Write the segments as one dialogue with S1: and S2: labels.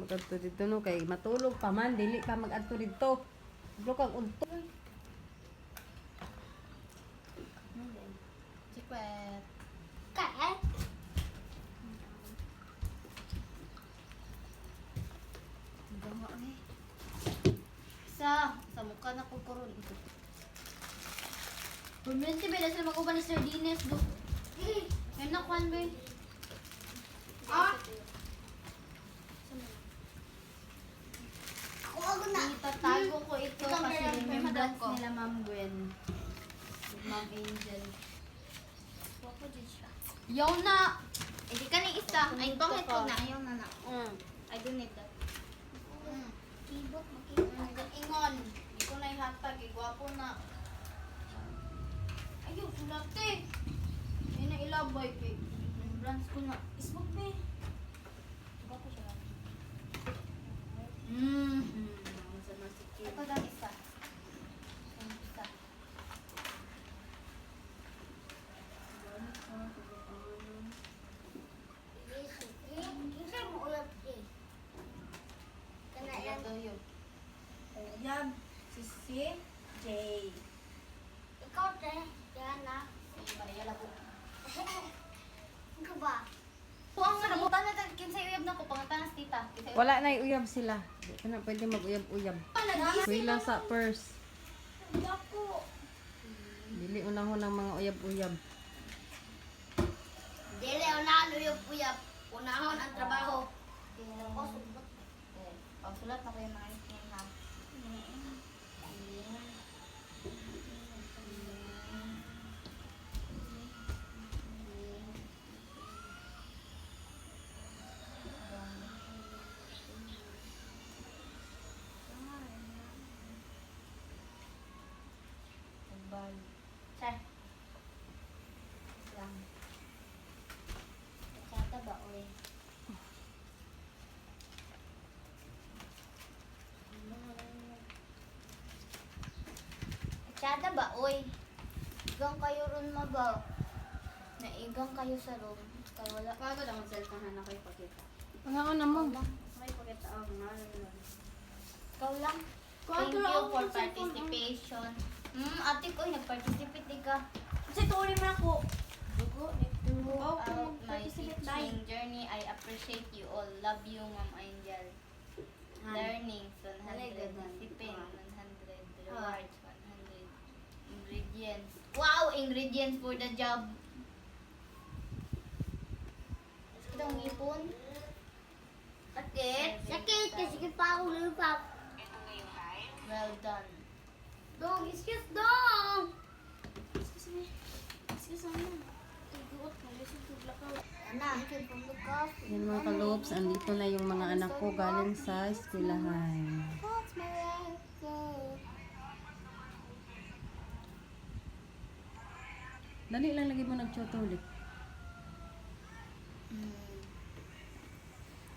S1: Mag-adto dito no kay matulog pa man dili ka mag-adto dito. Dilo kang udto.
S2: Chikwet.
S3: Kaya?
S2: Bango ni. Sa mukha na ko karon ito. Permanente ba sila mag-uban ni Sardines do? Ngayon na kwan ba?
S3: Ako na.
S2: Itatago ko ito
S3: Ikaw,
S2: kasi
S3: meron,
S2: remembrance
S3: ko.
S2: nila Ma'am Gwen. Ma'am Angel. Yaw na! Hindi ka ni isa. Ay, bangit ko na. Ayaw na na. I don't need that.
S3: Kibot, makibot.
S2: Hanggang ingon. Hindi ko na ihatag. Igwapo na. Ayaw, sulate. Ayun na ilabay kay. Remembrance ko na. Ismog be. Igwapo siya. Ito lang isa. Ang isa.
S3: Kinsa mo ulap eh. Kana yan.
S2: Ito yun.
S4: Yan, si J.
S3: Ikaw te. Yan na.
S2: Si Maria Labo.
S3: Ikaw ba?
S2: Huwag nga nabutan na tayo. Kinsa uyab na ko. Pangatanas tita. Kinsa uyab.
S1: Wala na uyab sila. Di ka na pwede mag-uyab-uyab. Kuila sa purse.
S3: Ako.
S1: Dili unahon ng mga uyab-uyab.
S3: Dili, unahan uyab-uyab. Unahon ang trabaho. Ako, subot.
S2: Pagsulat na ko yung mga itin na. Sir. Lang. Tsata ba, oy? Tsada ba, oy? Igang kayo ron mabaw. Naigang kayo sa room. Kaya wala.
S4: Bago lang ang cellphone na kayo pakita.
S1: Pangaon na mo.
S4: May pakita ang nalang.
S2: Ikaw lang. Thank you for participation. Ate ko, nag-participate din ka.
S4: Kasi tuloy mo ako. Dugo,
S2: Throughout
S4: Throughout
S2: my teaching journey, I appreciate you all. Love you, Ma'am Angel. Learning, 100. Discipline, 100. Rewards, 100. Ingredients. Wow! Ingredients for the job. Tapos kita ang ipon.
S3: Sakit. Sakit kasi pa ako lupa.
S2: Well done.
S3: Dong, excuse dong.
S4: Excuse me. Excuse me. Tugot mo. Listen to blackout.
S3: Anak, pagbukas.
S1: Yan mga kaloops, andito na yung mga anak ko galing sa eskwelahan. Dali lang lagi mo nagtsoto ulit.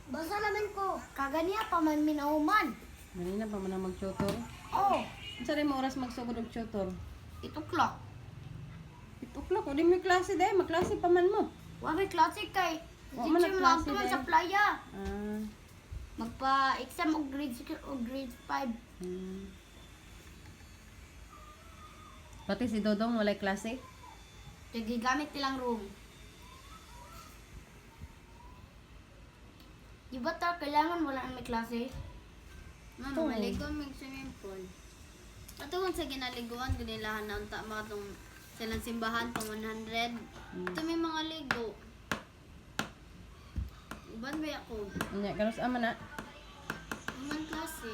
S3: Basa naman ko. Kaganiya pa man minauman.
S1: Dali na pa man na magtsotor.
S3: Oh,
S1: Sa rin mo oras magsugod og tsotor?
S3: 8 o'clock.
S1: 8 o'clock, o di may klase dahil, magklase pa man mo.
S3: Wa may klase kay.
S1: Wa man
S3: Teacher
S1: nagklase
S3: magtuon
S1: dahil.
S3: sa playa.
S1: Ah,
S3: Magpa-exam og grade 6 o grade 5.
S1: Pati si Dodong walay klase?
S3: Nagigamit nilang room. Di ba ta, kailangan wala na may klase?
S4: Mama, maligo may swimming pool. Ato kung sa ginaliguan, ginilahan na unta mga itong silang simbahan pang 100. Ito may mga ligo. Uban ba ako?
S1: Nya, ganus ama na.
S4: Uman klase.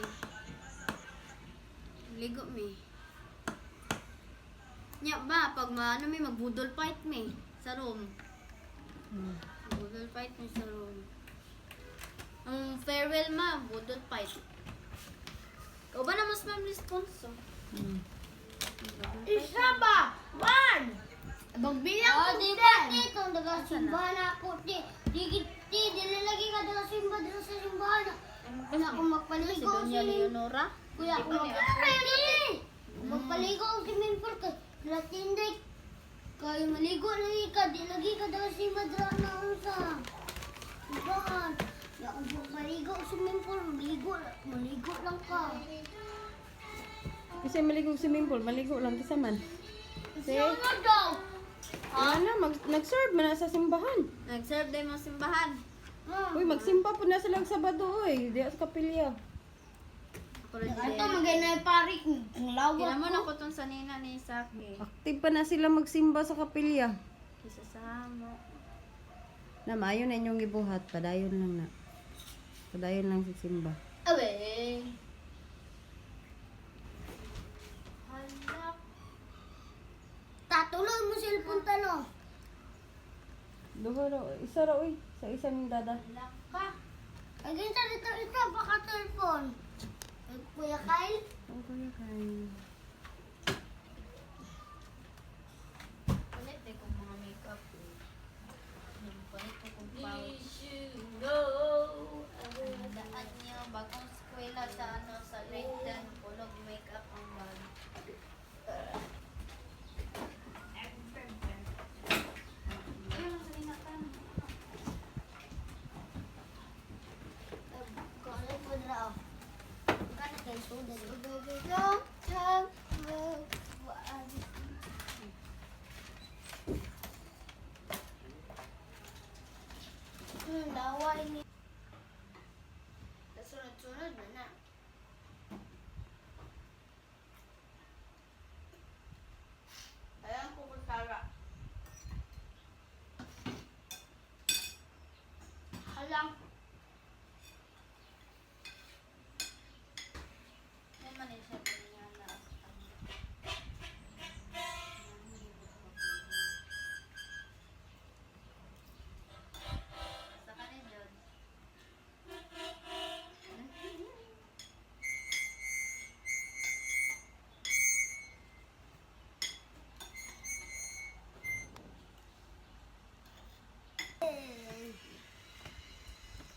S4: Ligo mi. Nya ba, pag maano may magbudol fight mi sa room. Budol fight mi sa room. Ang farewell ma, budol fight. O ba na mas ma'am responso?
S3: Isa ba? One! Magbilang ko dito. Daga simbahan ako. Di lagi ka daga simbahan sa simbahan. Kaya ako
S2: Si
S3: magpaligo.
S2: Doña Leonora.
S3: Kuya ako magpaligo. Magpaligo ang swimming pool ka. Latinday. Kaya maligo lagi ka. Di lagi ka daga simbahan na sa simbahan. Maligo, swimming pool, maligo lang ka.
S1: Kasi maligo sa swimming pool, maligo lang kasi man. See?
S3: Ano daw?
S1: Ano, nag-serve man na sa simbahan.
S4: Nag-serve din mga simbahan.
S1: Uy, magsimba po na sila Sabado, oy. Di sa kapilya.
S4: Ako rin
S3: Ito,
S4: din.
S3: maganda yung pari. Ang lawak
S4: Kailan mo
S3: ko.
S4: na ko itong sanina ni Saki.
S1: Active pa na sila magsimba sa kapilya.
S4: Isa sa mo.
S1: Na maayo na inyong gibuhat, padayon lang na. Padayon lang sa simba.
S3: Awe.
S4: Halak.
S3: Tatuloy mo cellphone talo.
S1: Duha ra, isa ra uy, sa isa ning dada.
S4: Halak ka.
S3: Ay, ganito dito, ito, baka cellphone. Ay, Kuya Kyle.
S1: Okay, kay.
S4: Ulit eh kung mga makeup. Palit ko kung pouch. Daan niyo, bagong eskwela sa sa Leighton. Pulog makeup ang bag. Ayun, sanina ka.
S3: Kung ano po na ako. Kano kayo sudan? Laway ni. Sunod-sunod na na.
S4: Ayan ko kung tara.
S3: Halang.
S4: Yan man eh, siya niya na. Sa kanin doon.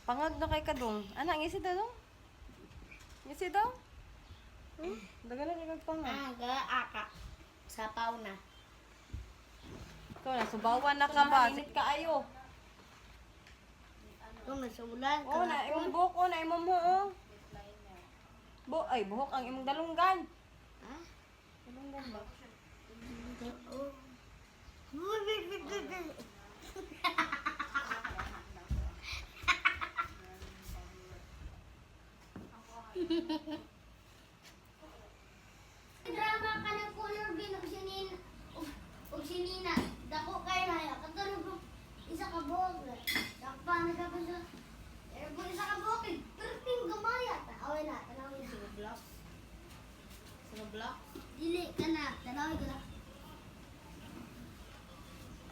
S1: Pangag na kay kadong. Ana, ngisi daw dong? Ngisi daw? Dagalan ikag pangag.
S3: Aga, aka. Sapaw na.
S1: Ikaw na, subawan na ka ba? Init ka ayo.
S3: Kung nasulan,
S1: Oh, na imong buhok, oh, na imong mo, oh. Ay, buhok ang imong dalunggan.
S3: Ha?
S1: Dalunggan ba?
S3: Drama ka ng color bin og sinina. Dako kay na katulog ko isa ka buhok. Dakpa na ka pa sa. Pero isa ka buhok, perting gamaya. Away na, tanawin na.
S4: Block. Sino block?
S3: Dili ka na, tanawin ka na.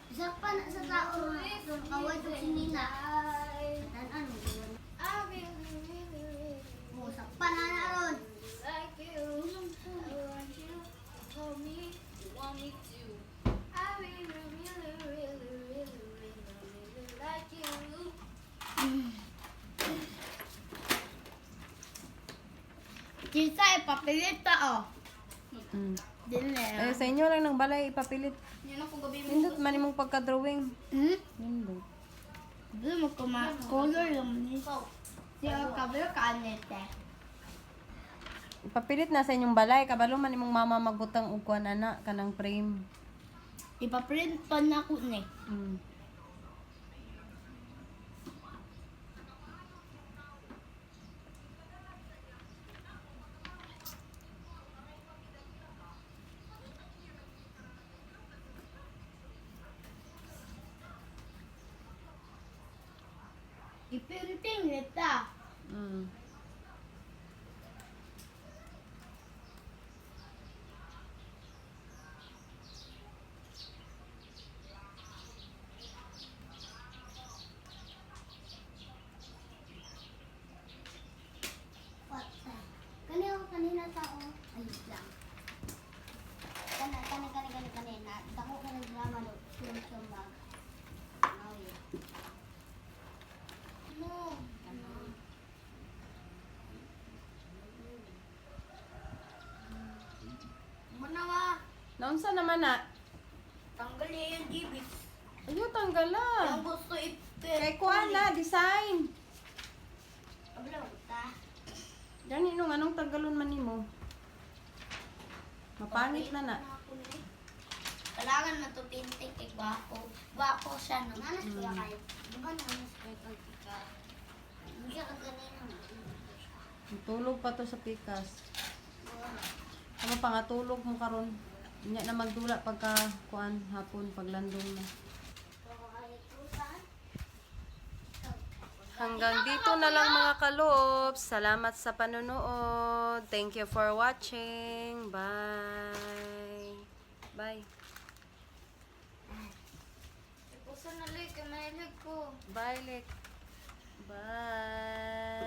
S3: Isa pa na sa tao na kaway og sinina. Tanan mo.
S4: I really, really, really
S3: Mo sakpan na na ron.
S4: like you. I want you to hold me. You want me to. I really, really, really, really, really, really like you.
S3: Kinsa ipapilit ta oh. Dili.
S1: Eh, sa inyo lang ng balay ipapilit.
S4: Yun ako gabi mo.
S1: Nindot man imong pagka-drawing. Nindot.
S3: Dili mo color lang ni. Siya kabelo ka anete.
S1: Ipapilit na sa inyong balay. Kabalo man imong mama magbutang og kuan ana kanang frame.
S3: Ipaprint pa na ko ni.
S1: Mm.
S3: Iprinting nita.
S1: Mm.
S3: Kanina tao. Ayos lang. Kanina. Dako ka ng drama no. Film bag. Oh, yeah. No. Ano? Manawa.
S1: Naunsa naman na?
S3: Tanggal niya yung gibis.
S1: Ayo tanggalan.
S3: Ang gusto ipin.
S1: Kay kuan na design.
S3: Kablaw ta.
S1: Gani nung anong tagalon man nimo? Mapangit na na.
S2: Kailangan matupintik kay Gwapo. Gwapo siya no.
S3: Nanas kaya kayo. Di ba nanas kayo pagkika? Hindi siya kaganina.
S1: Tulog pa to sa pikas. Ano pa nga tulog mo karon? Nya na magdula pagka kuan hapon paglandong na. Hanggang dito na lang mga kaloob. Salamat sa panonood. Thank you for watching. Bye. Bye.
S2: Puso na lig, kamahilig ko.
S1: Bye, Lick. Bye.